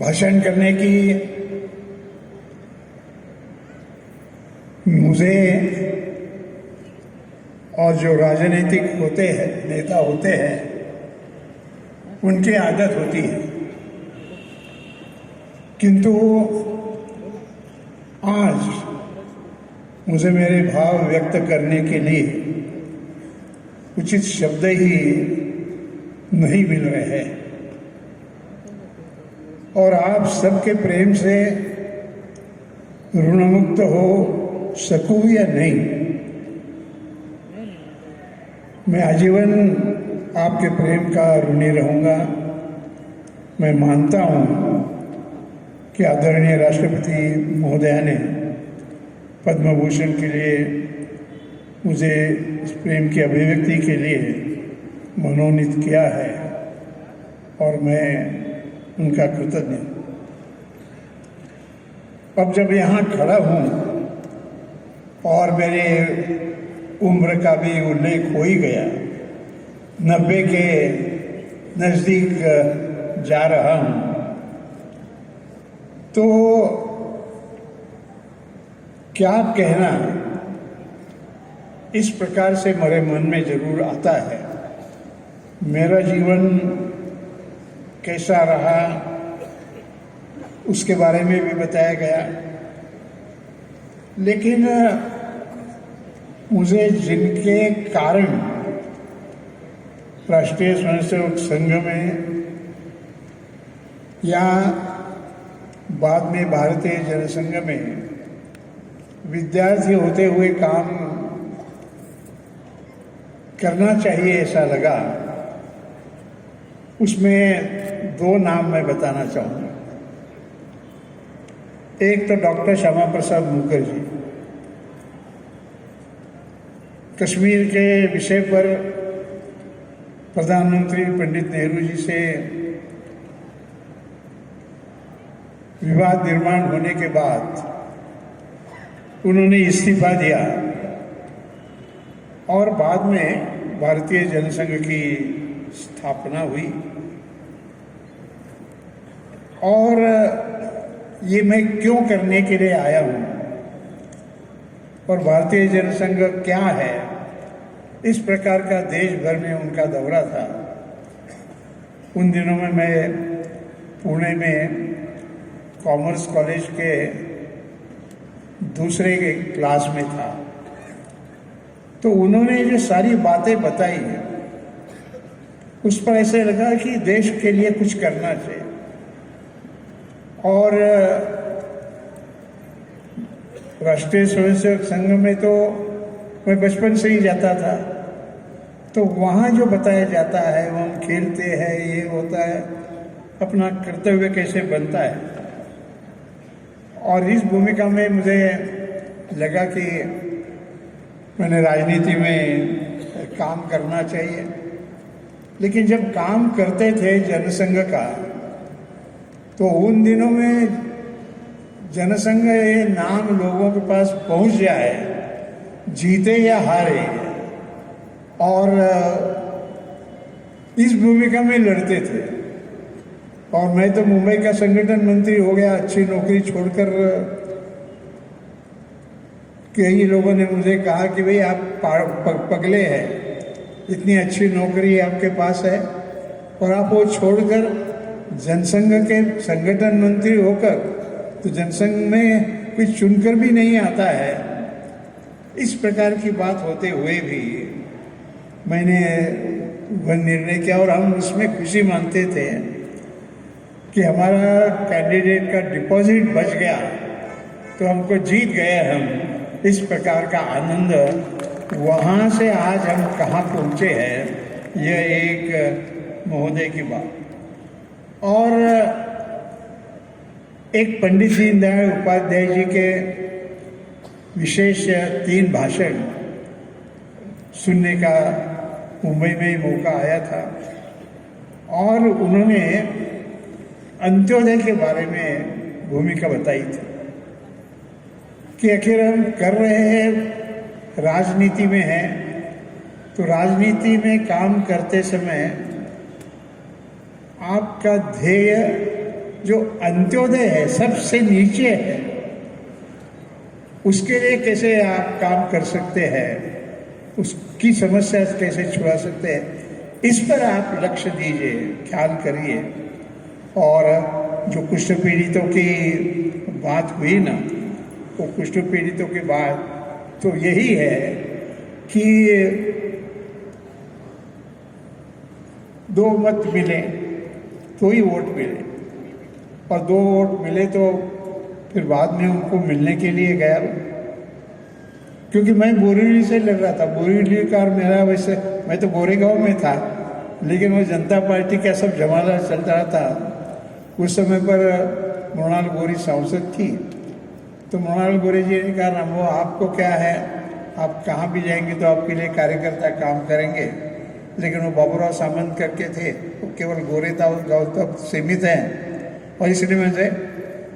भाषण करने की मुझे और जो राजनीतिक होते हैं, नेता होते हैं, उनकी आदत होती है। किंतु आज मुझे मेरे भाव व्यक्त करने के लिए उचित शब्द ही नहीं मिल रहे हैं और आप सबके प्रेम से ऋणमुक्त हो सकूं या नहीं, मैं आजीवन आपके प्रेम का ऋणी रहूंगा। मैं मानता हूं कि आदरणीय राष्ट्रपति महोदया ने पद्म भूषण के लिए मुझे इस प्रेम की अभिव्यक्ति के लिए मनोनीत किया है और मैं उनका कृतज्ञ हूं। अब जब यहाँ खड़ा हूँ और मेरे उम्र का भी उल्लेख हो ही गया, 90 के नज़दीक जा रहा हूँ, तो क्या कहना इस प्रकार से मेरे मन में जरूर आता है। मेरा जीवन कैसा रहा उसके बारे में भी बताया गया, लेकिन मुझे जिनके कारण राष्ट्रीय स्वयंसेवक संघ में या बाद में भारतीय जनसंघ में विद्यार्थी होते हुए काम करना चाहिए ऐसा लगा, उसमें दो नाम मैं बताना चाहूँगा। एक तो डॉक्टर श्यामा प्रसाद मुखर्जी, कश्मीर के विषय पर प्रधानमंत्री पंडित नेहरू जी से विवाद निर्माण होने के बाद उन्होंने इस्तीफा दिया और बाद में भारतीय जनसंघ की स्थापना हुई। और ये मैं क्यों करने के लिए आया हूँ और भारतीय जनसंघ क्या है, इस प्रकार का देश भर में उनका दौरा था। उन दिनों में मैं पुणे में कॉमर्स कॉलेज के दूसरे क्लास में था, तो उन्होंने जो सारी बातें बताई उस पर ऐसे लगा कि देश के लिए कुछ करना चाहिए। और राष्ट्रीय स्वयंसेवक संघ में तो मैं बचपन से ही जाता था, तो वहाँ जो बताया जाता है, वो हम खेलते हैं, ये होता है, अपना कर्तव्य कैसे बनता है। और इस भूमिका में मुझे लगा कि मैंने राजनीति में काम करना चाहिए। लेकिन जब काम करते थे जनसंघ का, तो उन दिनों में जनसंघ ये नाम लोगों के पास पहुंच जाए, जीते या हारे, और इस भूमिका में लड़ते थे। और मैं तो मुंबई का संगठन मंत्री हो गया, अच्छी नौकरी छोड़कर। कई लोगों ने मुझे कहा कि भाई आप पगले हैं, इतनी अच्छी नौकरी आपके पास है और आप वो छोड़कर जनसंघ के संगठन मंत्री होकर तो जनसंघ में कुछ चुनकर भी नहीं आता है। इस प्रकार की बात होते हुए भी मैंने वह निर्णय किया और हम उसमें खुशी मानते थे कि हमारा कैंडिडेट का डिपॉजिट बच गया, तो हमको जीत गए हम। इस प्रकार का आनंद, वहाँ से आज हम कहाँ पहुँचे हैं, यह एक महोदय की बात। और एक पंडित दीनदयाल उपाध्याय जी के विशेष 3 भाषण सुनने का मुंबई में ही मौका आया था और उन्होंने अंत्योदय के बारे में भूमिका बताई थी कि आखिर हम कर रहे हैं, राजनीति में हैं, तो राजनीति में काम करते समय आपका ध्येय जो अंत्योदय है, सबसे नीचे है, उसके लिए कैसे आप काम कर सकते हैं, उसकी समस्या कैसे छुड़ा सकते हैं, इस पर आप लक्ष्य दीजिए, ख्याल करिए। और जो कुष्ठ पीड़ितों की बात हुई ना, वो कुष्ठ पीड़ितों की बात तो यही है कि 2 मत मिले तो ही वोट मिले, और 2 वोट मिले तो फिर बाद में उनको मिलने के लिए गया। क्योंकि मैं बोरीवली से लड़ रहा था, बोरीवली का मेरा, वैसे मैं तो गोरेगांव में था, लेकिन वो जनता पार्टी का सब जमाना चल रहा था। उस समय पर मृणाल गौरी सांसद थी, तो मृणाल गौरी जी ने कहा, रामो आपको क्या है, आप कहाँ भी जाएंगे तो आपके लिए कार्यकर्ता काम करेंगे। लेकिन वो बाबूराव सामंत करके थे, वो केवल गोरे था, उस गाँव तक सीमित हैं, और इसलिए मैं